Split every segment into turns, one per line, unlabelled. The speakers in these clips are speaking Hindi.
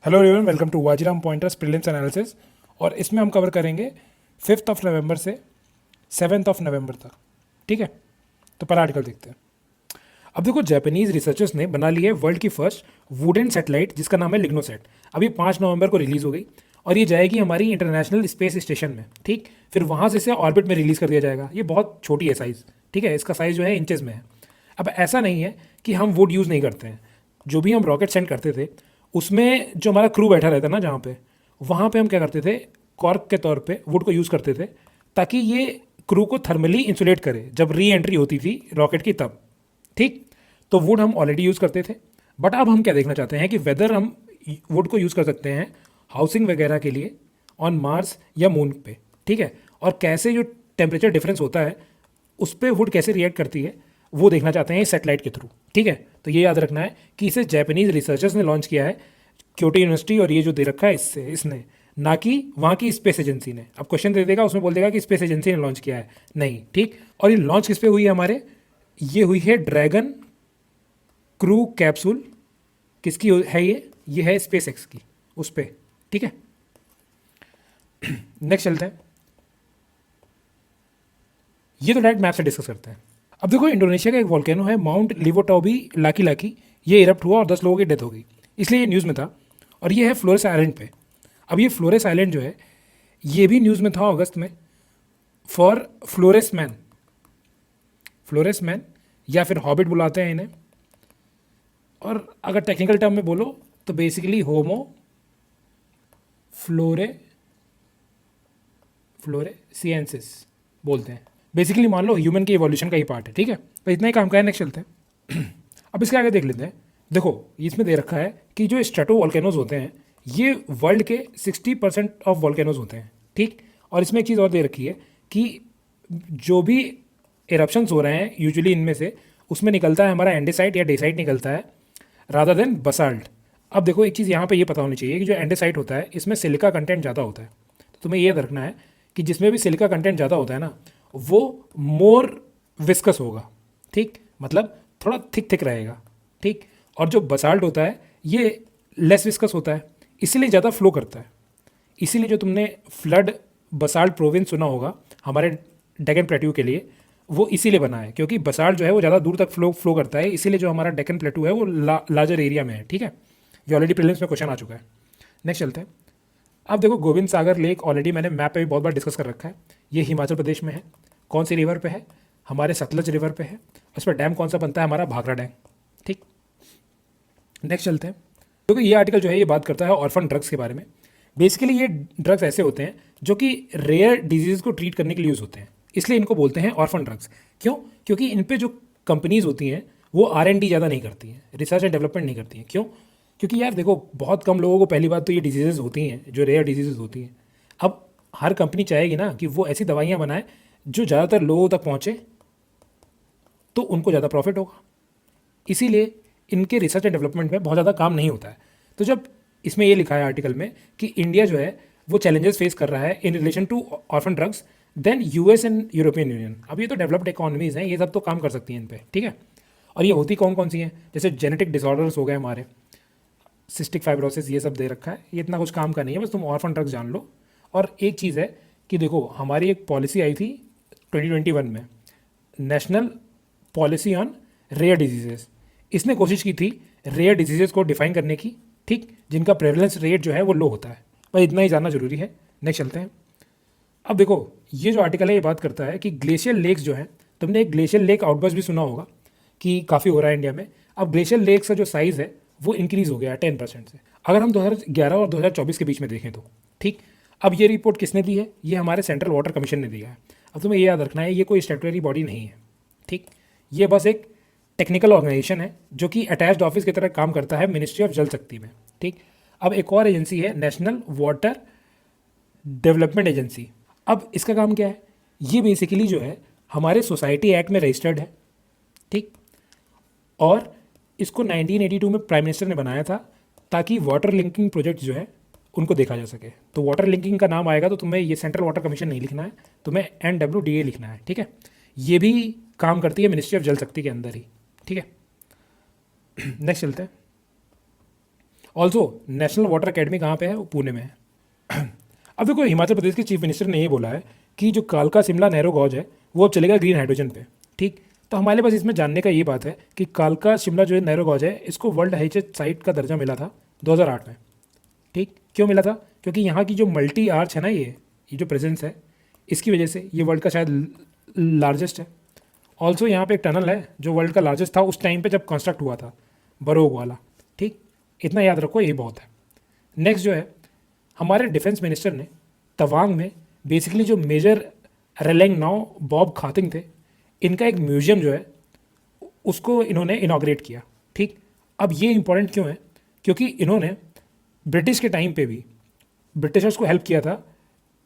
Hello everyone, welcome to Vajiram pointers prelims analysis. और इसमें हम कवर करेंगे 5 नवंबर से 7 नवंबर तक। ठीक है, तो पहला आर्टिकल देखते हैं। अब देखो, जापानीज रिसर्चर्स ने बना ली है वर्ल्ड की फर्स्ट वुडन सैटेलाइट जिसका नाम है लिग्नोसैट। अभी 5 नवंबर को रिलीज़ हो गई और ये जाएगी हमारी इंटरनेशनल स्पेस स्टेशन में। ठीक, फिर वहाँ से इसे ऑर्बिट में रिलीज़ कर दिया जाएगा। ये बहुत छोटी है साइज़। ठीक है, इसका साइज़ जो है इंचेस में है। अब ऐसा नहीं है कि हम वुड यूज़ नहीं करते हैं। जो भी हम रॉकेट सेंड करते थे उसमें जो हमारा क्रू बैठा रहता ना जहाँ पे, वहाँ पे हम क्या करते थे, कॉर्क के तौर पे वुड को यूज़ करते थे ताकि ये क्रू को थर्मली इंसुलेट करे जब री एंट्री होती थी रॉकेट की तब। ठीक, तो वुड हम ऑलरेडी यूज़ करते थे। बट अब हम क्या देखना चाहते हैं कि वेदर हम वुड को यूज़ कर सकते हैं हाउसिंग वगैरह के लिए ऑन मार्स या मून पे। ठीक है, और कैसे जो टेम्परेचर डिफरेंस होता है उस पर वुड कैसे रिएक्ट करती है वो देखना चाहते हैं इस सेटेलाइट के थ्रू। ठीक है, तो ये याद रखना है कि इसे जापानीज रिसर्चर्स ने लॉन्च किया है, क्योटो यूनिवर्सिटी, और ये जो दे रखा है इसने, ना कि वहाँ की स्पेस एजेंसी ने। अब क्वेश्चन दे देगा उसमें बोल देगा कि स्पेस एजेंसी ने लॉन्च किया है, नहीं। ठीक, और ये लॉन्च किस पे हुई है हमारे, ये हुई है ड्रैगन क्रू कैप्सूल। किसकी है ये है स्पेस एक्स की, उस पर। ठीक है, नेक्स्ट चलते हैं। ये तो डायरेक्ट मैप से डिस्कस करते हैं। अब देखो, इंडोनेशिया का एक वॉल्केनो है माउंट लिवोटोबी लाकी लाकी। ये इरप्ट हुआ और 10 लोगों की डेथ हो गई, इसलिए ये न्यूज़ में था। और ये है फ्लोरेस आइलैंड पे। अब ये फ्लोरेस आइलैंड जो है ये भी न्यूज़ में था अगस्त में, for Flores man. Flores man या फिर हॉबिट बुलाते हैं इन्हें, और अगर टेक्निकल टर्म में बोलो तो बेसिकली होमो फ्लोरे फ्लोरेसियंसिस बोलते हैं। बेसिकली मान लो ह्यूमन के इवोल्यूशन का ही पार्ट है। ठीक है, तो इतना ही काम का है। नेक्स्ट चलते हैं। अब इसके आगे देख लेते हैं। देखो, इसमें दे रखा है कि जो स्ट्रेटो वॉल्केनोज होते हैं ये वर्ल्ड के 60% ऑफ वॉल्केनोज होते हैं। ठीक, और इसमें एक चीज़ और दे रखी है कि जो भी एरप्शंस हो रहे हैं यूजुअली इनमें से उसमें निकलता है हमारा एंडेसाइट या डेसाइट निकलता है रादर देन बसाल्ट। अब देखो, एक चीज़ यहाँ पे ये पता होनी चाहिए कि जो एंडेसाइट होता है इसमें सिलिका कंटेंट ज़्यादा होता है। तो तुम्हें ये रखना है कि जिसमें भी सिलिका कंटेंट ज़्यादा होता है ना वो मोर विस्कस होगा। ठीक, मतलब थोड़ा थिक थिक रहेगा। ठीक, और जो बसाल्ट होता है ये लेस विस्कस होता है, इसीलिए ज़्यादा फ्लो करता है। इसीलिए जो तुमने फ्लड बसाल्ट प्रोविंस सुना होगा हमारे डेक्कन प्लेट्यू के लिए, वो इसीलिए बना है क्योंकि बसाल्ट जो है वो ज़्यादा दूर तक फ्लो करता है। इसीलिए जो हमारा डेक्कन प्लेट्यू है वो लार्जर एरिया में है। ठीक है, ये ऑलरेडी प्रीलिम्स में क्वेश्चन आ चुका है। नेक्स्ट चलते हैं। अब देखो, गोविंद सागर लेक ऑलरेडी मैंने मैप पे भी बहुत बार डिस्कस कर रखा है। ये हिमाचल प्रदेश में है। कौन सी रिवर पे है, हमारे सतलज रिवर पे है। उस पर डैम कौन सा बनता है, हमारा भाखड़ा डैम। ठीक, नेक्स्ट चलते हैं। क्योंकि ये आर्टिकल जो है ये बात करता है ऑर्फन ड्रग्स के बारे में। बेसिकली ये ड्रग्स ऐसे होते हैं जो कि रेयर डिजीज़ को ट्रीट करने के लिए यूज़ होते हैं, इसलिए इनको बोलते हैं ऑर्फन ड्रग्स। क्यों? क्योंकि इन पे जो कंपनीज होती हैं वो R&D ज़्यादा नहीं करती हैं, रिसर्च एंड डेवलपमेंट नहीं करती हैं। क्यों? क्योंकि यार देखो, बहुत कम लोगों को पहली बात तो ये डिजीज़ होती हैं जो रेयर डिजीज़ होती हैं। अब हर कंपनी चाहेगी ना कि वो ऐसी दवाइयाँ बनाए जो ज़्यादातर लोगों तक पहुँचे, तो उनको ज़्यादा प्रॉफिट होगा। इसीलिए इनके रिसर्च एंड डेवलपमेंट में बहुत ज़्यादा काम नहीं होता है। तो जब इसमें ये लिखा है आर्टिकल में कि इंडिया जो है वो चैलेंजेस फेस कर रहा है in relation to orphan drugs, then US and European Union, अब ये तो डेवलप्ड इकोनॉमीज़ हैं, ये सब तो काम कर सकती हैं इन पे। ठीक है, और ये होती कौन कौन सी हैं, जैसे जेनेटिक डिसऑर्डर्स हो गए हमारे, सिस्टिक फाइब्रोसिस, ये सब दे रखा है। ये इतना कुछ काम का नहीं है, बस तुम ऑर्फन ड्रग्स जान लो। और एक चीज़ है कि देखो, हमारी एक पॉलिसी आई थी 2021 में, national policy on rare diseases. इसने कोशिश की थी रेयर डिजीजेस को डिफाइन करने की। ठीक, जिनका प्रेवलेंस रेट जो है वो लो होता है। बस इतना ही जानना जरूरी है। नेक्स्ट चलते हैं। अब देखो, ये जो आर्टिकल है ये बात करता है कि ग्लेशियर लेक्स जो है, तुमने एक ग्लेशियर लेक आउटबर्स्ट भी सुना होगा कि काफ़ी हो रहा है इंडिया में। अब ग्लेशियर लेक्स का जो साइज़ है वो इंक्रीज़ हो गया है 10% से, अगर हम 2011 और 2024 के बीच में देखें तो। ठीक, अब ये रिपोर्ट किसने दी है, ये हमारे सेंट्रल वाटर कमीशन ने दिया है। अब तुम्हें ये याद रखना है ये कोई स्टैट्यूटरी बॉडी नहीं है। ठीक, ये बस एक टेक्निकल ऑर्गेनाइजेशन है जो कि अटैच्ड ऑफिस की तरह काम करता है मिनिस्ट्री ऑफ जल शक्ति में। ठीक, अब एक और एजेंसी है नेशनल वाटर डेवलपमेंट एजेंसी। अब इसका काम क्या है, ये बेसिकली जो है हमारे सोसाइटी एक्ट में रजिस्टर्ड है। ठीक, और इसको 1982 में प्राइम मिनिस्टर ने बनाया था ताकि वाटर लिंकिंग प्रोजेक्ट जो है उनको देखा जा सके। तो वाटर लिंकिंग का नाम आएगा तो तुम्हें ये सेंट्रल वाटर कमीशन नहीं लिखना है, तुम्हें NWDA लिखना है। ठीक है, ये भी काम करती है मिनिस्ट्री ऑफ जल शक्ति के अंदर ही। ठीक है, नेक्स्ट चलते हैं। ऑल्सो नेशनल वाटर अकेडमी कहाँ पे है, वो पुणे में है। अब देखो हिमाचल प्रदेश के चीफ मिनिस्टर ने ये बोला है कि जो कालका शिमला नैरो गॉज है वो अब चलेगा ग्रीन हाइड्रोजन पे। ठीक, तो हमारे पास इसमें जानने का ये बात है कि कालका शिमला जो है नैरो गॉज है, इसको वर्ल्ड हेरिटेज साइट का दर्जा मिला था 2008 में। ठीक, क्यों मिला था? क्योंकि यहाँ की जो मल्टी आर्च है ना, ये जो प्रेजेंस है, इसकी वजह से ये वर्ल्ड का शायद लार्जेस्ट है। ऑल्सो यहाँ पे एक टनल है जो वर्ल्ड का लार्जेस्ट था उस टाइम पे जब कंस्ट्रक्ट हुआ था, बरोग वाला। ठीक, इतना याद रखो, यही बहुत है। नेक्स्ट जो है, हमारे डिफेंस मिनिस्टर ने तवांग में बेसिकली जो मेजर रेलेंग नाउ बॉब खातिंग थे, इनका एक म्यूजियम जो है उसको इन्होंने इनाग्रेट किया। ठीक, अब ये इंपॉर्टेंट क्यों है? क्योंकि इन्होंने ब्रिटिश के टाइम पे भी ब्रिटिशर्स को हेल्प किया था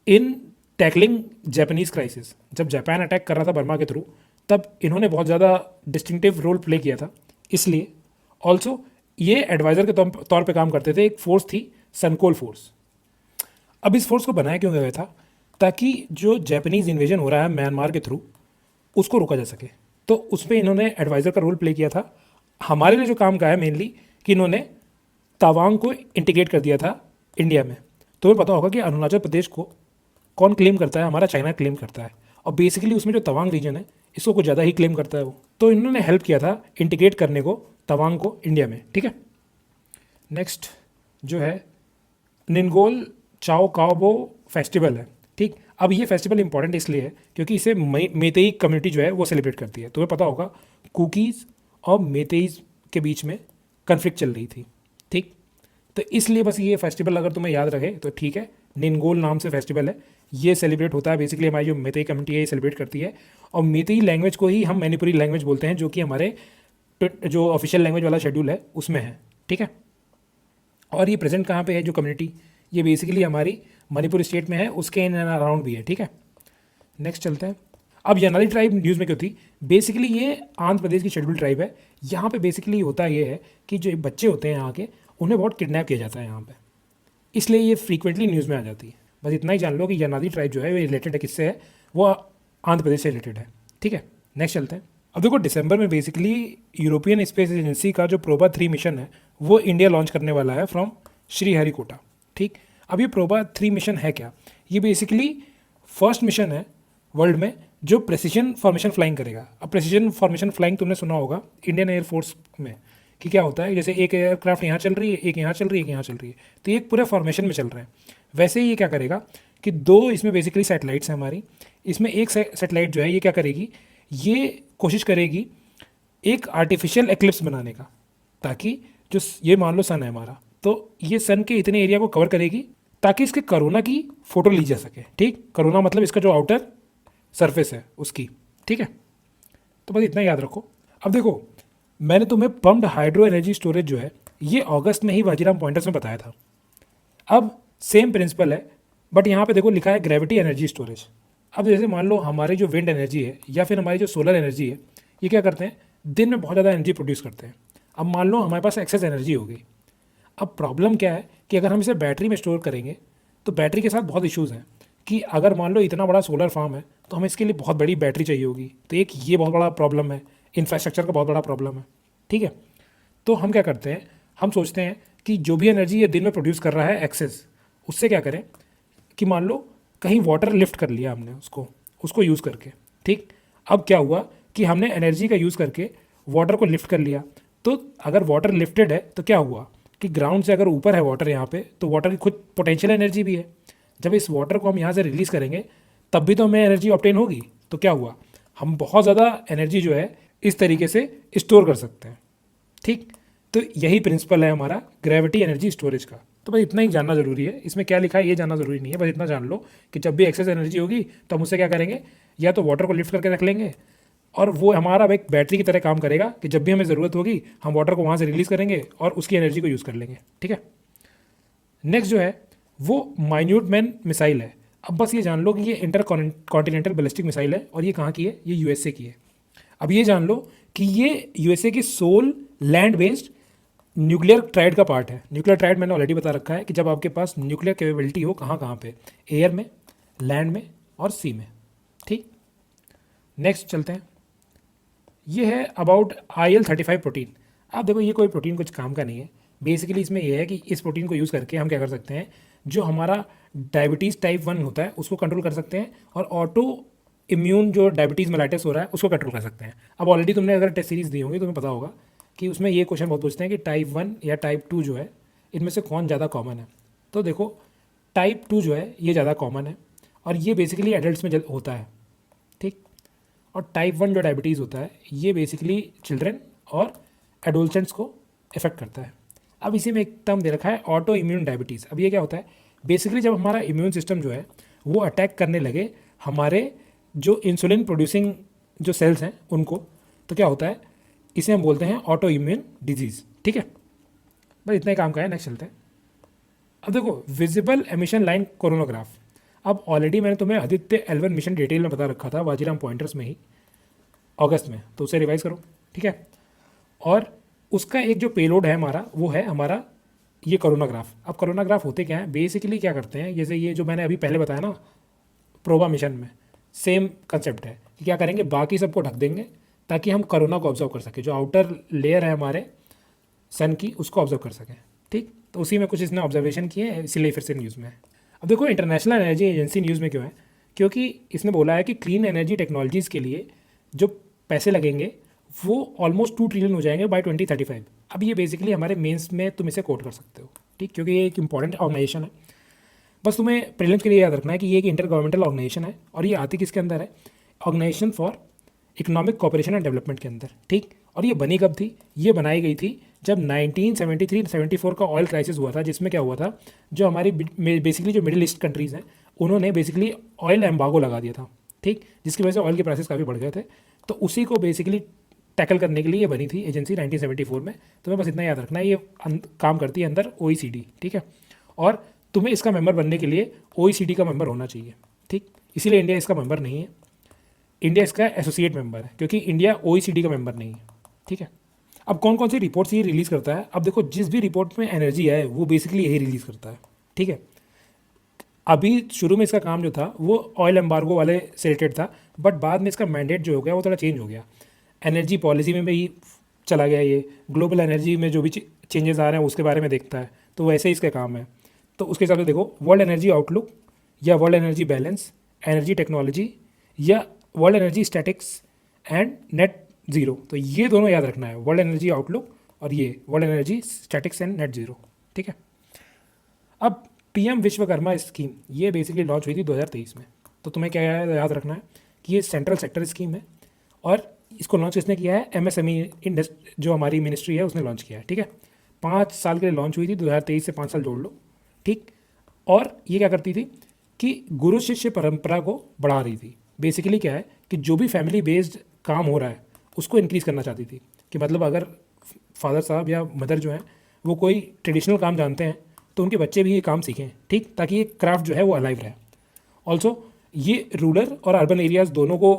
इन टैकलिंग जापानीज क्राइसिस। जब जापान अटैक कर रहा था बर्मा के थ्रू, तब इन्होंने बहुत ज़्यादा डिस्टिंक्टिव रोल प्ले किया था। इसलिए ऑल्सो ये एडवाइज़र के तौर पे काम करते थे। एक फोर्स थी सनकोल फोर्स। अब इस फोर्स को बनाया क्यों गया था? ताकि जो जापानीज इन्वेजन हो रहा है म्यांमार के थ्रू, उसको रोका जा सके। तो उस पर इन्होंने एडवाइज़र का रोल प्ले किया था। हमारे लिए जो काम का है मेनली कि इन्होंने तवांग को इंटीग्रेट कर दिया था इंडिया में। तुम्हें पता होगा कि अरुणाचल प्रदेश को कौन क्लेम करता है? हमारा चाइना क्लेम करता है। और बेसिकली उसमें जो तवांग रीजन है, इसको कुछ ज़्यादा ही क्लेम करता है वो। तो इन्होंने हेल्प किया था इंटीग्रेट करने को तवांग को इंडिया में। ठीक है, नेक्स्ट जो है निनगोल चाओ काओबो फेस्टिवल है। ठीक, अब ये फेस्टिवल इंपॉर्टेंट इसलिए है क्योंकि इसे मेतेई कम्युनिटी जो है वो सेलिब्रेट करती है। तुम्हें पता होगा कुकीज़ और मेतेईज के बीच में कन्फ्लिक्ट चल रही थी। ठीक, तो इसलिए बस ये फेस्टिवल अगर तुम्हें याद रहे तो ठीक है। निनगोल नाम से फेस्टिवल है, ये सेलिब्रेट होता है। बेसिकली हमारी जो मेतेई कम्युनिटी है ये सेलिब्रेट करती है। और मेतेई लैंग्वेज को ही हम मणिपुरी लैंग्वेज बोलते हैं, जो कि हमारे जो ऑफिशियल लैंग्वेज वाला शेड्यूल है उसमें है। ठीक है, और ये प्रेजेंट कहाँ पे है जो कम्युनिटी? ये बेसिकली हमारी मणिपुर स्टेट में है, उसके इन एंड अराउंड भी है। ठीक है, नेक्स्ट चलते हैं। अब यनाली ट्राइब न्यूज़ में क्यों थी? बेसिकली ये आंध्र प्रदेश की शेड्यूल ट्राइब है। यहाँ पे बेसिकली होता ये है कि जो बच्चे होते हैं यहाँ के, उन्हें बहुत किडनैप किया जाता है यहाँ पे, इसलिए ये फ्रीक्वेंटली न्यूज़ में आ जाती है। बस इतना ही जान लो कि यनाली ट्राइब जो है वो रिलेटेड है किससे है? वो आंध्र प्रदेश से रिलेटेड है। ठीक है, नेक्स्ट चलते हैं। अब देखो दिसंबर में बेसिकली यूरोपियन स्पेस एजेंसी का जो प्रोबा 3 मिशन है वो इंडिया लॉन्च करने वाला है फ्रॉम श्रीहरिकोटा। ठीक, अब ये प्रोबा 3 मिशन है क्या? ये बेसिकली फर्स्ट मिशन है वर्ल्ड में जो प्रेसिजन फॉर्मेशन फ्लाइंग करेगा। अब प्रेसिजन फॉर्मेशन फ्लाइंग तुमने सुना होगा इंडियन एयरफोर्स में कि क्या होता है, जैसे एक एयरक्राफ्ट यहाँ चल रही है, एक यहाँ चल रही है, एक यहाँ चल रही है, तो ये एक पूरे फॉर्मेशन में चल रहा है। वैसे ही ये क्या करेगा कि 2 इसमें बेसिकली सैटेलाइट्स हैं हमारी। इसमें एक सैटेलाइट जो है ये क्या करेगी, ये कोशिश करेगी एक आर्टिफिशियल एक्लिप्स बनाने का, ताकि जो ये मान लो सन है हमारा, तो ये सन के इतने एरिया को कवर करेगी ताकि इसके कोरोना की फ़ोटो ली जा सके। ठीक, कोरोना मतलब इसका जो आउटर सरफेस है उसकी। ठीक है, तो बस इतना याद रखो। अब देखो मैंने तुम्हें पम्प्ड हाइड्रो एनर्जी स्टोरेज जो है ये अगस्त में ही वाजीराम पॉइंटर्स में बताया था। अब सेम प्रिंसिपल है, बट यहाँ पे देखो लिखा है ग्रेविटी एनर्जी स्टोरेज। अब जैसे मान लो हमारी जो विंड एनर्जी है या फिर हमारी जो सोलर एनर्जी है, ये क्या करते हैं, दिन में बहुत ज़्यादा एनर्जी प्रोड्यूस करते हैं। अब मान लो हमारे पास एक्सेस एनर्जी हो गई। अब प्रॉब्लम क्या है कि अगर हम इसे बैटरी में स्टोर करेंगे तो बैटरी के साथ बहुत इश्यूज़ हैं कि अगर मान लो इतना बड़ा सोलर फार्म है तो हमें इसके लिए बहुत बड़ी बैटरी चाहिए होगी। तो एक ये बहुत बड़ा प्रॉब्लम है, इंफ्रास्ट्रक्चर का बहुत बड़ा प्रॉब्लम है। ठीक है, तो हम क्या करते हैं, हम सोचते हैं कि जो भी एनर्जी ये दिन में प्रोड्यूस कर रहा है एक्सेस, उससे क्या करें कि मान लो कहीं वाटर लिफ्ट कर लिया हमने उसको यूज़ करके। ठीक, अब क्या हुआ कि हमने एनर्जी का यूज़ करके वाटर को लिफ्ट कर लिया। तो अगर वाटर लिफ्टेड है तो क्या हुआ कि ग्राउंड से अगर ऊपर है वाटर यहाँ पे, तो वाटर की खुद पोटेंशियल एनर्जी भी है। जब इस वाटर को हम यहाँ से रिलीज़ करेंगे तब भी तो हमें एनर्जी ऑब्टेन होगी। तो क्या हुआ, हम बहुत ज़्यादा एनर्जी जो है इस तरीके से स्टोर कर सकते हैं। ठीक, तो यही प्रिंसिपल है हमारा ग्रेविटी एनर्जी स्टोरेज का। तो बस इतना ही जानना ज़रूरी है, इसमें क्या लिखा है ये जानना ज़रूरी नहीं है। बस इतना जान लो कि जब भी एक्सेस एनर्जी होगी तो हम उससे क्या करेंगे, या तो वाटर को लिफ्ट करके रख लेंगे और वो हमारा एक बैटरी की तरह काम करेगा कि जब भी हमें ज़रूरत होगी हम वाटर को वहाँ से रिलीज़ करेंगे और उसकी एनर्जी को यूज़ कर लेंगे। ठीक है, नेक्स्ट जो है वो माइन्यूट मैन मिसाइल है। अब बस ये जान लो कि ये इंटर कॉन्टिनेंटल बैलिस्टिक मिसाइल है और ये कहाँ की है, ये यूएसए की है। अब ये जान लो कि ये यूएसए की sole land based nuclear triad का पार्ट है। न्यूक्लियर ट्राइड मैंने ऑलरेडी बता रखा है कि जब आपके पास न्यूक्लियर कैपेबिलिटी हो कहाँ कहाँ पे, एयर में, लैंड में और सी में। ठीक, नेक्स्ट चलते हैं। ये है अबाउट IL-35 प्रोटीन। आप देखो ये कोई प्रोटीन कुछ काम का नहीं है, बेसिकली इसमें यह है कि इस प्रोटीन को यूज़ करके हम क्या कर सकते हैं, जो हमारा डायबिटीज़ टाइप 1 होता है उसको कंट्रोल कर सकते हैं, और ऑटो इम्यून जो डायबिटीज़ मेलाइटिस हो रहा है उसको कंट्रोल कर सकते हैं। अब ऑलरेडी तुमने अगर टेस्ट सीरीज दी होंगी तो तुम्हें पता होगा कि उसमें ये क्वेश्चन बहुत पूछते हैं कि टाइप 1 या टाइप 2 जो है इनमें से कौन ज़्यादा कॉमन है। तो देखो टाइप 2 जो है ये ज़्यादा कॉमन है, और ये बेसिकली एडल्ट में होता है, ठीक। और टाइप 1 जो डायबिटीज़ होता है ये बेसिकली चिल्ड्रन और एडोलसेंट्स को इफेक्ट करता है। अब इसी में एक टर्म दे रखा है ऑटो इम्यून डायबिटीज़। अब ये क्या होता है, बेसिकली जब हमारा इम्यून सिस्टम जो है वो अटैक करने लगे हमारे जो इंसुलिन प्रोड्यूसिंग जो सेल्स हैं उनको, तो क्या होता है, इसे हम बोलते हैं ऑटो इम्यून डिजीज़, ठीक है। बस इतना ही काम का है, नेक्स्ट चलते हैं। अब देखो विजिबल एमिशन लाइन कोरोनोग्राफ। अब ऑलरेडी मैंने तुम्हें आदित्य L1 मिशन डिटेल में बता रखा था वाजीराम पॉइंटर्स में ही अगस्त में, तो उसे रिवाइज करो, ठीक है। और उसका एक जो पेलोड है हमारा वो है हमारा ये कोरोनाग्राफ। अब कोरोनाग्राफ होते क्या है, बेसिकली क्या करते हैं, जैसे ये जो मैंने अभी पहले बताया ना प्रोबा मिशन में, सेम कंसेप्ट है कि क्या करेंगे, बाकी सबको ढक देंगे ताकि हम कोरोना को ऑब्जर्व कर सकें, जो आउटर लेयर है हमारे सन की उसको ऑब्जर्व कर सकें, ठीक। तो उसी में कुछ इसने ऑब्जर्वेशन किए हैं, इसीलिए फिर से न्यूज़ में है। अब देखो इंटरनेशनल एनर्जी एजेंसी न्यूज़ में क्यों है, क्योंकि इसने बोला है कि क्लीन एनर्जी टेक्नोलॉजीज़ के लिए जो पैसे लगेंगे वो ऑलमोस्ट 2 ट्रिलियन हो जाएंगे बाय 2035। अब ये बेसिकली हमारे मेंस में तुम इसे कोट कर सकते हो, ठीक, क्योंकि ये एक इंपॉर्टेंट ऑर्गेनाइजेशन है। बस तुम्हें प्रीलिम्स के लिए याद रखना है कि ये एक इंटर गवर्नमेंटल ऑर्गेनाइजेशन है, और ये आती किसके अंदर है, organisation for economic cooperation and development के अंदर, ठीक। और ये बनी कब थी, ये बनाई गई थी जब 1973-74 का ऑयल क्राइसिस हुआ था, जिसमें क्या हुआ था, जो हमारी बेसिकली जो मिडिल ईस्ट कंट्रीज़ हैं उन्होंने बेसिकली ऑयल एम्बार्गो लगा दिया था, ठीक, जिसकी वजह से ऑयल के प्राइसेस काफ़ी बढ़ गए थे। तो उसी को बेसिकली टैकल करने के लिए ये बनी थी एजेंसी 1974 में। तुम्हें बस इतना याद रखना है, ये काम करती है अंदर OECD, ठीक है। और तुम्हें इसका मेंबर बनने के लिए OECD का मेंबर होना चाहिए, ठीक। इसीलिए इंडिया इसका मेंबर नहीं है, इंडिया इसका एसोसिएट मेंबर है, क्योंकि इंडिया OECD का मेंबर नहीं है, ठीक है। अब कौन कौन सी रिपोर्ट्स ये रिलीज़ करता है, अब देखो जिस भी रिपोर्ट में एनर्जी है वो बेसिकली यही रिलीज़ करता है, ठीक है। अभी शुरू में इसका काम जो था वो ऑयल एम्बार्गो वाले से रिलेटेड था, बट बाद में इसका मैंडेट जो हो गया वो थोड़ा चेंज हो गया, एनर्जी पॉलिसी में भी चला गया, ये ग्लोबल एनर्जी में जो भी चेंजेस आ रहे हैं उसके बारे में देखता है, तो वैसे ही इसका काम है। तो उसके हिसाब से देखो वर्ल्ड एनर्जी आउटलुक या world energy balance, energy technology या world energy statistics and net zero, तो ये दोनों याद रखना है, वर्ल्ड एनर्जी आउटलुक और ये world energy statistics and net zero, ठीक है। अब PM विश्वकर्मा स्कीम ये बेसिकली लॉन्च हुई थी 2023 में, तो तुम्हें क्या याद रखना है कि ये सेंट्रल सेक्टर स्कीम है, और इसको लॉन्च किसने किया है, MSME जो हमारी मिनिस्ट्री है उसने लॉन्च किया है, ठीक है। 5 साल के लिए लॉन्च हुई थी, 2023 से 5 साल जोड़ लो, ठीक। और ये क्या करती थी कि गुरु शिष्य परंपरा को बढ़ा रही थी। बेसिकली क्या है कि जो भी फैमिली बेस्ड काम हो रहा है उसको इंक्रीज़ करना चाहती थी, कि मतलब अगर फादर साहब या मदर जो हैं वो कोई ट्रेडिशनल काम जानते हैं तो उनके बच्चे भी ये काम सीखें, ठीक, ताकि ये क्राफ्ट जो है वो अलाइव रहे। ऑल्सो ये रूरल और अर्बन एरियाज़ दोनों को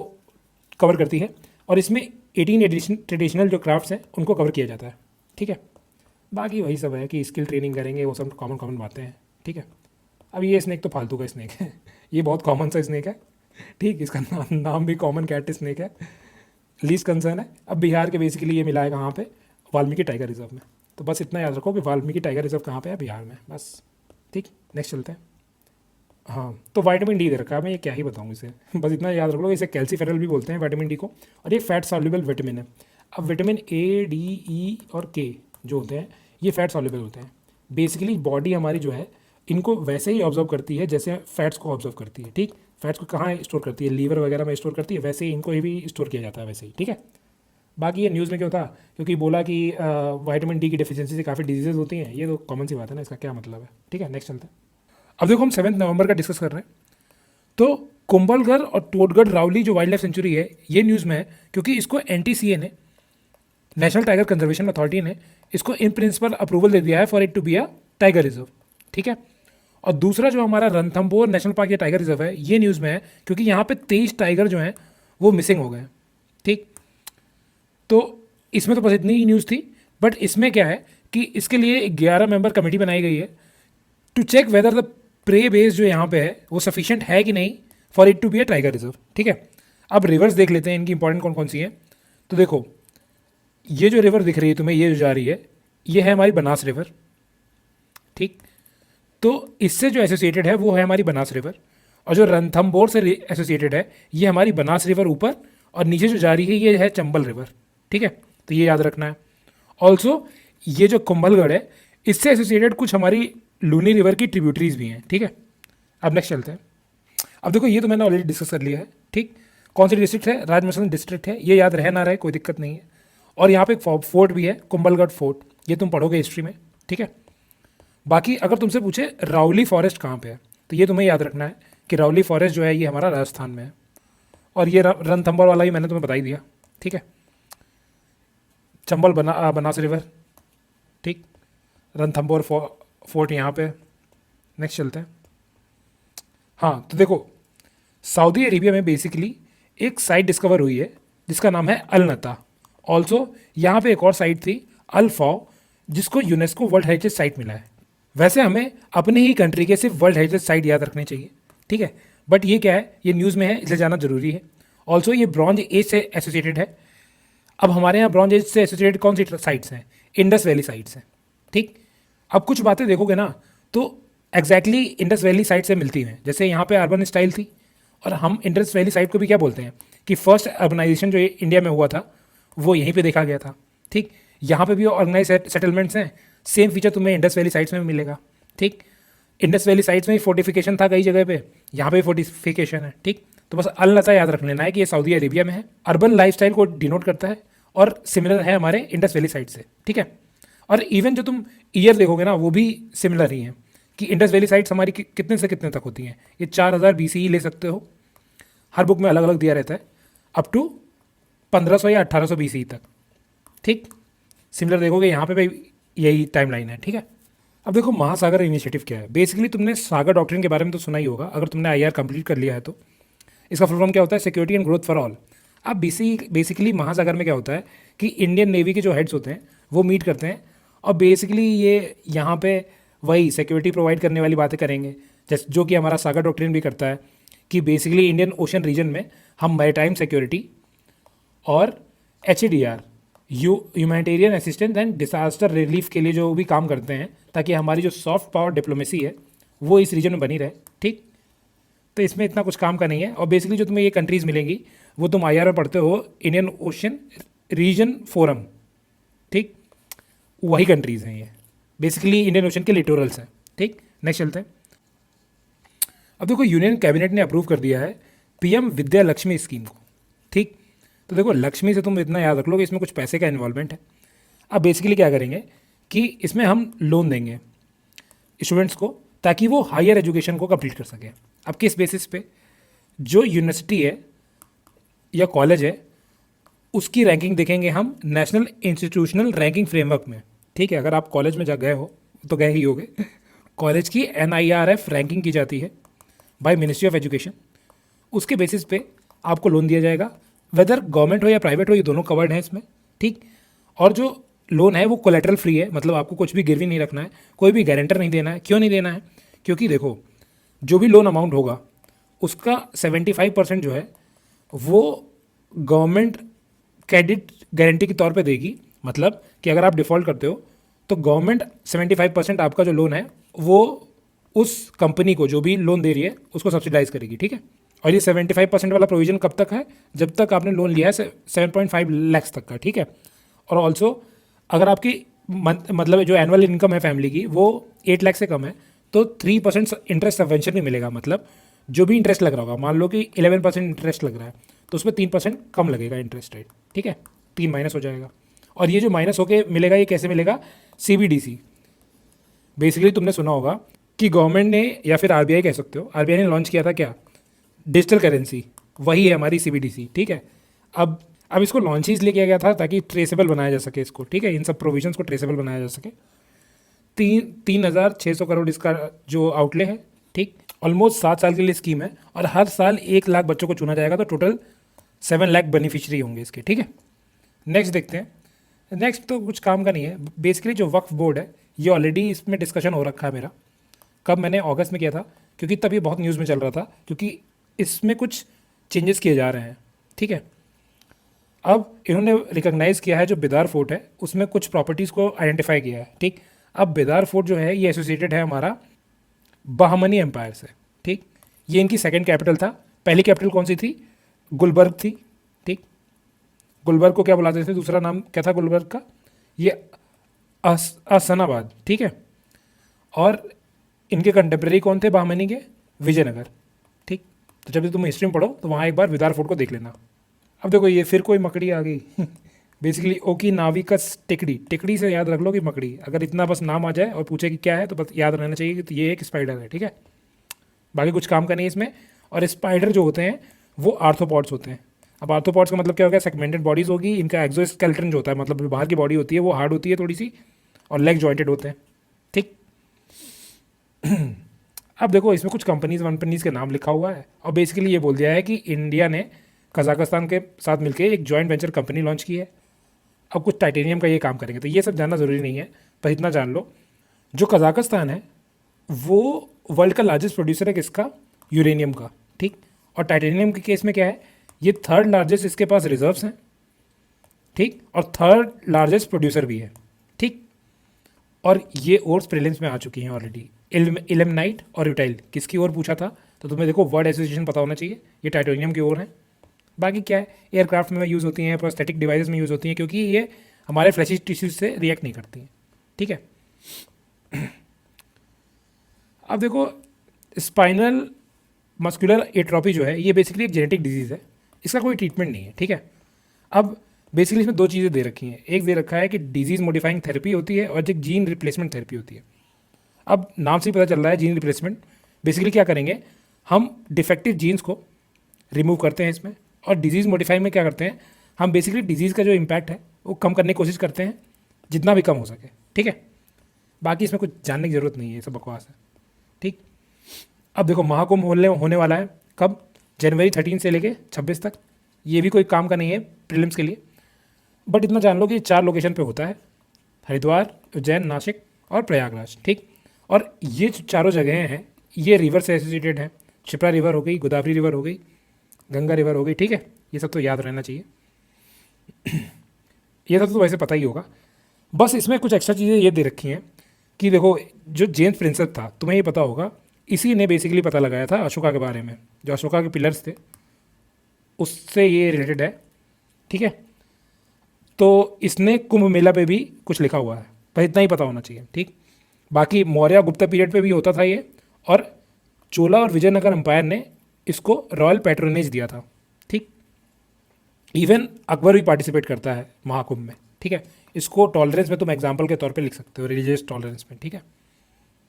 कवर करती है, और इसमें 18 ट्रेडिशनल जो क्राफ्ट्स हैं उनको कवर किया जाता है, ठीक है। बाकी वही सब है कि स्किल ट्रेनिंग करेंगे, वो सब कॉमन बातें हैं, ठीक है। अब ये स्नैक तो फालतू का स्नैक है ये बहुत कॉमन सा स्नैक है, ठीक, इसका नाम भी कॉमन कैट स्नैक है, लीस्ट कंसर्न है। अब बिहार के बेसिकली ये मिला है कहाँ पे, वाल्मीकि टाइगर रिजर्व में। तो बस इतना याद रखो कि वाल्मीकि टाइगर रिजर्व कहाँ पे है, बिहार में, बस, ठीक। नेक्स्ट चलते हैं। हाँ, तो विटामिन डी दे रखा है, मैं ये क्या ही बताऊँ इसे बस इतना याद रख लो, इसे कैल्सीफेरल भी बोलते हैं विटामिन डी को, और ये फैट सॉल्युबल विटामिन है। अब विटामिन A, D, E और K जो होते हैं ये फैट सॉल्युबल होते हैं। बेसिकली बॉडी हमारी जो है इनको वैसे ही ऑब्जर्व करती है जैसे फैट्स को ऑब्जर्व करती है, ठीक। फैट्स को कहाँ स्टोर करती है, लीवर वगैरह में स्टोर करती है, वैसे ही इनको भी स्टोर किया जाता है वैसे ही, ठीक है। बाकी ये न्यूज़ में क्यों था, क्योंकि बोला कि विटामिन डी की डेफिशिएंसी से काफ़ी डिजीजेज होती हैं, ये तो कॉमन सी बात है ना, इसका क्या मतलब है, ठीक है। नेक्स्ट चलते हैं। अब देखो हम 7 नवंबर का डिस्कस कर रहे हैं, तो कुंभलगढ़ और टोडगढ़ रावली जो वाइल्ड लाइफ सेंचुरी है ये न्यूज़ में है, क्योंकि इसको NTCA ने, नेशनल टाइगर कंजर्वेशन अथॉरिटी ने इसको इन प्रिंसिपल अप्रूवल दे दिया है for it to be a tiger reserve, ठीक है। और दूसरा जो हमारा रणथंभौर नेशनल पार्क या टाइगर रिजर्व है ये न्यूज़ में है, क्योंकि यहाँ पे 23 टाइगर जो हैं वो मिसिंग हो गए हैं, ठीक। तो इसमें तो बस इतनी ही न्यूज़ थी, बट इसमें क्या है कि इसके लिए 11 मेंबर कमेटी बनाई गई है to check whether the prey base जो यहाँ पे है वो सफिशिएंट है कि नहीं for it to be a tiger reserve, ठीक है। अब रिवर्स देख लेते हैं इनकी इंपॉर्टेंट कौन कौन सी है। तो देखो ये जो रिवर दिख रही है तुम्हें, ये जो जा रही है ये है हमारी बनास रिवर, ठीक। तो इससे जो एसोसिएटेड है वो है हमारी बनास रिवर, और जो रणथंभौर से एसोसिएटेड है ये हमारी बनास रिवर ऊपर, और नीचे जो जा रही है ये है चंबल रिवर, ठीक है। तो ये याद रखना है। ऑल्सो ये जो कुंभलगढ़ है इससे एसोसिएटेड कुछ हमारी लूनी रिवर की ट्रिब्यूटरीज भी हैं, ठीक है। अब नेक्स्ट चलते हैं। अब देखो ये तो मैंने ऑलरेडी डिस्कस कर लिया है, ठीक। कौन सी डिस्ट्रिक्ट है? राजमहल डिस्ट्रिक्ट है, ये याद रहे ना रहे कोई दिक्कत नहीं है। और यहाँ पे एक फोर्ट भी है, कुंभलगढ़ फोर्ट, ये तुम पढ़ोगे हिस्ट्री में, ठीक है। बाकी अगर तुमसे पूछे रावली फॉरेस्ट कहाँ पे है, तो ये तुम्हें याद रखना है कि रावली फॉरेस्ट जो है ये हमारा राजस्थान में है। और ये रणथंभौर वाला भी मैंने तुम्हें बता ही दिया, ठीक है। चंबल बनास रिवर, ठीक। रणथंभौर फोर्ट यहाँ पे। नेक्स्ट चलते हैं। हाँ तो देखो, सऊदी अरेबिया में बेसिकली एक साइट डिस्कवर हुई है जिसका नाम है अल नता। ऑल्सो यहाँ पे एक और साइट थी अल फाव, जिसको यूनेस्को वर्ल्ड हेरिटेज साइट मिला है। वैसे हमें अपने ही कंट्री के सिर्फ वर्ल्ड हेरिटेज साइट याद रखने चाहिए, ठीक है। बट ये क्या है, ये न्यूज़ में है इसलिए जाना जरूरी है। ऑल्सो ये ब्रॉन्ज एज से एसोसिएटेड है। अब हमारे यहाँ ब्रॉन्ज एज से एसोसिएटेड कौन सी साइट्स हैं? इंडस वैली साइट्स हैं, ठीक। अब कुछ बातें देखोगे ना तो एग्जैक्टली इंडस वैली साइट से मिलती हैं। जैसे यहाँ पे अर्बन स्टाइल थी, और हम इंडस वैली साइट को भी क्या बोलते हैं कि फर्स्ट अर्बनाइजेशन जो इंडिया में हुआ था वो यहीं पे देखा गया था, ठीक। यहाँ पे भी ऑर्गेनाइज सेटलमेंट्स हैं, सेम फीचर तुम्हें इंडस वैली साइट्स में मिलेगा, ठीक। इंडस वैली साइट्स में फोर्टिफिकेशन था कई जगह पे, यहाँ पे फोर्टिफिकेशन है, ठीक। तो बस अल नता याद रख लेना है कि ये सऊदी अरेबिया में है, अर्बन लाइफस्टाइल को डिनोट करता है और सिमिलर है हमारे इंडस वैली साइड से, ठीक है। और इवन जो तुम ईयर देखोगे ना वो भी सिमिलर ही है कि इंडस वैली साइट्स हमारी कितने से कितने तक होती हैं। ये 4000 BCE ले सकते हो, हर बुक में अलग अलग दिया रहता है, अप टू 1500 या 1800 BCE तक, ठीक। सिमिलर देखोगे यहाँ पे भी यही टाइमलाइन है, ठीक है। अब देखो महासागर इनिशिएटिव क्या है। बेसिकली तुमने सागर डॉक्ट्रिन के बारे में तो सुना ही होगा, अगर तुमने IR कंप्लीट कर लिया है तो। इसका फुल फॉर्म क्या होता है? Security and growth for all. अब बेसिकली महासागर में क्या होता है कि इंडियन नेवी के जो हेड्स होते हैं वो मीट करते हैं, और बेसिकली ये यहाँ पे वही सिक्योरिटी प्रोवाइड करने वाली बातें करेंगे, जैसे जो कि हमारा सागर डॉक्ट्रिन भी करता है कि बेसिकली इंडियन ओशन रीजन में हम मैरीटाइम सिक्योरिटी और HADR humanitarian assistance and disaster relief के लिए जो भी काम करते हैं, ताकि हमारी जो सॉफ्ट पावर डिप्लोमेसी है वो इस रीजन में बनी रहे, ठीक। तो इसमें इतना कुछ काम का नहीं है। और बेसिकली जो तुम्हें ये कंट्रीज़ मिलेंगी वो तुम IR में पढ़ते हो, इंडियन ओशन रीजन फोरम, ठीक। वही कंट्रीज़ हैं ये, बेसिकली इंडियन ओशन के लिटोरल्स हैं, ठीक। नेक्स्ट चलते हैं। अब देखो यूनियन कैबिनेट ने अप्रूव कर दिया है PM विद्या लक्ष्मी स्कीम को, ठीक। तो देखो लक्ष्मी से तुम इतना याद रख लो कि इसमें कुछ पैसे का इन्वॉल्वमेंट है। अब बेसिकली क्या करेंगे कि इसमें हम लोन देंगे स्टूडेंट्स को ताकि वो हायर एजुकेशन को कंप्लीट कर सकें। अब किस बेसिस पे? जो यूनिवर्सिटी है या कॉलेज है उसकी रैंकिंग देखेंगे हम नेशनल इंस्टीट्यूशनल रैंकिंग फ्रेमवर्क में, ठीक है। अगर आप कॉलेज में जा गए हो तो गए ही होगे। कॉलेज की NIRF रैंकिंग की जाती है बाय मिनिस्ट्री ऑफ एजुकेशन, उसके बेसिस पे आपको लोन दिया जाएगा, वेदर गवर्नमेंट हो या प्राइवेट हो, ये दोनों कवर्ड हैं इसमें, ठीक। और जो लोन है वो कोलेटरल फ्री है, मतलब आपको कुछ भी गिरवी नहीं रखना है, कोई भी गारंटर नहीं देना है। क्यों नहीं देना है? क्योंकि देखो जो भी लोन अमाउंट होगा उसका 75% जो है वो गवर्नमेंट क्रेडिट गारंटी के तौर पे देगी। मतलब कि अगर आप डिफ़ॉल्ट करते हो तो गवर्नमेंट 75% आपका जो लोन है वो उस कंपनी को जो भी लोन दे रही है उसको सब्सिडाइज करेगी, ठीक है। और ये 75% वाला प्रोविजन कब तक है? जब तक आपने लोन लिया है 7.5 लाख तक का, ठीक है। और ऑल्सो अगर आपकी मतलब जो एनुअल इनकम है फैमिली की वो 8 लाख से कम है तो 3% इंटरेस्ट सबवेंशन भी मिलेगा। मतलब जो भी इंटरेस्ट लग रहा होगा, मान लो कि 11% इंटरेस्ट लग रहा है तो उसमें 3% कम लगेगा इंटरेस्ट रेट, ठीक है। 3 माइनस हो जाएगा। और ये जो माइनस होके मिलेगा ये कैसे मिलेगा? CBDC। बेसिकली तुमने सुना होगा कि गवर्नमेंट ने या फिर RBI कह सकते हो, RBI ने लॉन्च किया था क्या? डिजिटल करेंसी, वही है हमारी CBDC, ठीक है। अब इसको लॉन्च ही इसलिए किया गया था ताकि ट्रेसेबल बनाया जा सके इसको, ठीक है। इन सब प्रोविजंस को ट्रेसेबल बनाया जा सके। 3,600 करोड़ इसका जो आउटले है, ठीक। ऑलमोस्ट 7 साल के लिए स्कीम है और हर साल 1 लाख बच्चों को चुना जाएगा, तो टोटल 7 लाख बेनिफिशियरी होंगे इसके, ठीक है। नेक्स्ट देखते हैं। नेक्स्ट तो कुछ काम का नहीं है। बेसिकली जो वक्फ बोर्ड है ये ऑलरेडी इसमें डिस्कशन हो रखा है मेरा। कब? मैंने अगस्त में किया था, क्योंकि तब ये बहुत न्यूज़ में चल रहा था, क्योंकि इसमें कुछ चेंजेस किए जा रहे हैं, ठीक है। अब इन्होंने रिकॉग्नाइज किया है जो बेदार फोर्ट है उसमें कुछ प्रॉपर्टीज़ को आइडेंटिफाई किया है, ठीक। अब बेदार फोर्ट जो है ये एसोसिएटेड है हमारा बहमनी एम्पायर से, ठीक। ये इनकी सेकंड कैपिटल था। पहली कैपिटल कौन सी थी? गुलबर्ग थी, ठीक। गुलबर्ग को क्या बुलाते थे? दूसरा नाम क्या था गुलबर्ग का? ये असनाबाद, ठीक है। और इनके कंटेम्प्रेरी कौन थे बहमनी के? विजयनगर, ठीक। तो जब भी तुम हिस्ट्री में पढ़ो तो वहाँ एक बार बेदार फोर्ट को देख लेना। अब देखो ये फिर कोई मकड़ी आ गई बेसिकली ओकी नाविकस टिकड़ी, टिकड़ी से याद रख लो कि मकड़ी, अगर इतना बस नाम आ जाए और पूछे कि क्या है तो बस याद रहना चाहिए कि तो ये एक स्पाइडर है, ठीक है। बाकी कुछ काम का नहीं है इसमें। और स्पाइडर जो होते हैं वो आर्थ्रोपॉड्स होते हैं। अब आर्थ्रोपॉड्स का मतलब क्या हो गया? सेगमेंटेड बॉडीज होगी। इनका एक्सोस्केलेटन जो होता है मतलब बाहर की बॉडी होती है वो हार्ड होती है थोड़ी सी, और लेग जॉइंटेड होते हैं, ठीक। अब देखो इसमें कुछ कंपनीज के नाम लिखा हुआ है और बेसिकली ये बोल दिया है कि इंडिया ने कजाकिस्तान के साथ मिलकर एक जॉइंट वेंचर कंपनी लॉन्च की है। अब कुछ टाइटेनियम का ये काम करेंगे, तो ये सब जानना ज़रूरी नहीं है, पर इतना जान लो जो कजाकिस्तान है वो वर्ल्ड का लार्जेस्ट प्रोड्यूसर है किसका? यूरेनियम का, ठीक। और टाइटेनियम के केस में क्या है? ये थर्ड लार्जेस्ट इसके पास रिजर्व्स हैं, ठीक, और थर्ड लार्जेस्ट प्रोड्यूसर भी है, ठीक। और ये ओर्स प्रीलिम्स में आ चुकी हैं ऑलरेडी। इल्मेनाइट और यूटाइल किसकी ओर पूछा था? तो तुम्हें देखो वर्ड एसोसिएशन पता होना चाहिए, ये टाइटेनियम की ओर है। बाकी क्या है? एयरक्राफ्ट में यूज़ होती हैं, प्रोस्थेटिक डिवाइसेस में यूज़ होती हैं, क्योंकि ये हमारे फ्लैशी टिश्यूज से रिएक्ट नहीं करती हैं, ठीक है। अब देखो स्पाइनल मस्कुलर एट्रोपी जो है ये बेसिकली एक जेनेटिक डिजीज़ है, इसका कोई ट्रीटमेंट नहीं है, ठीक है। अब बेसिकली इसमें दो चीज़ें दे रखी हैं, एक दे रखा है कि डिजीज़ मॉडिफाइंग थेरेपी होती है और एक जीन रिप्लेसमेंट थेरेपी होती है। अब नाम से ही पता चल रहा है जीन रिप्लेसमेंट, बेसिकली क्या करेंगे हम डिफेक्टिव जीन्स को रिमूव करते हैं इसमें, और डिजीज़ मॉडिफाई में क्या करते हैं हम बेसिकली डिजीज़ का जो इम्पैक्ट है वो कम करने की कोशिश करते हैं जितना भी कम हो सके, ठीक है। बाकी इसमें कुछ जानने की ज़रूरत नहीं है, ये सब बकवास है, ठीक। अब देखो महाकुंभ होने वाला है कब? जनवरी 13 से लेके 26 तक। ये भी कोई काम का नहीं है प्रीलिम्स के लिए, बट इतना जान लो कि 4 लोकेशन पे होता है, हरिद्वार, उज्जैन, नासिक और प्रयागराज, ठीक। और ये जो चारों जगहें हैं ये रिवर से एसोसिएटेड हैं। शिप्रा रिवर हो गई, गोदावरी रिवर हो गई, गंगा रिवर हो गई, ठीक है। ये सब तो याद रहना चाहिए ये सब तो वैसे पता ही होगा। बस इसमें कुछ एक्स्ट्रा चीज़ें ये दे रखी हैं कि देखो जो जेम्स प्रिंसेप था तुम्हें ये पता होगा, इसी ने बेसिकली पता लगाया था अशोका के बारे में, जो अशोका के पिलर्स थे उससे ये रिलेटेड है, ठीक है। तो इसने कुंभ मेला पे भी कुछ लिखा हुआ है, पर इतना ही पता होना चाहिए, ठीक। बाकी मौर्य गुप्ता पीरियड पे भी होता था ये, और चोला और विजयनगर एम्पायर ने इसको रॉयल पैट्रोनेज दिया था, ठीक। इवन अकबर भी पार्टिसिपेट करता है महाकुंभ में, ठीक है। इसको टॉलरेंस में तुम एग्जाम्पल के तौर पे लिख सकते हो, रिलीजियस टॉलरेंस में, ठीक है।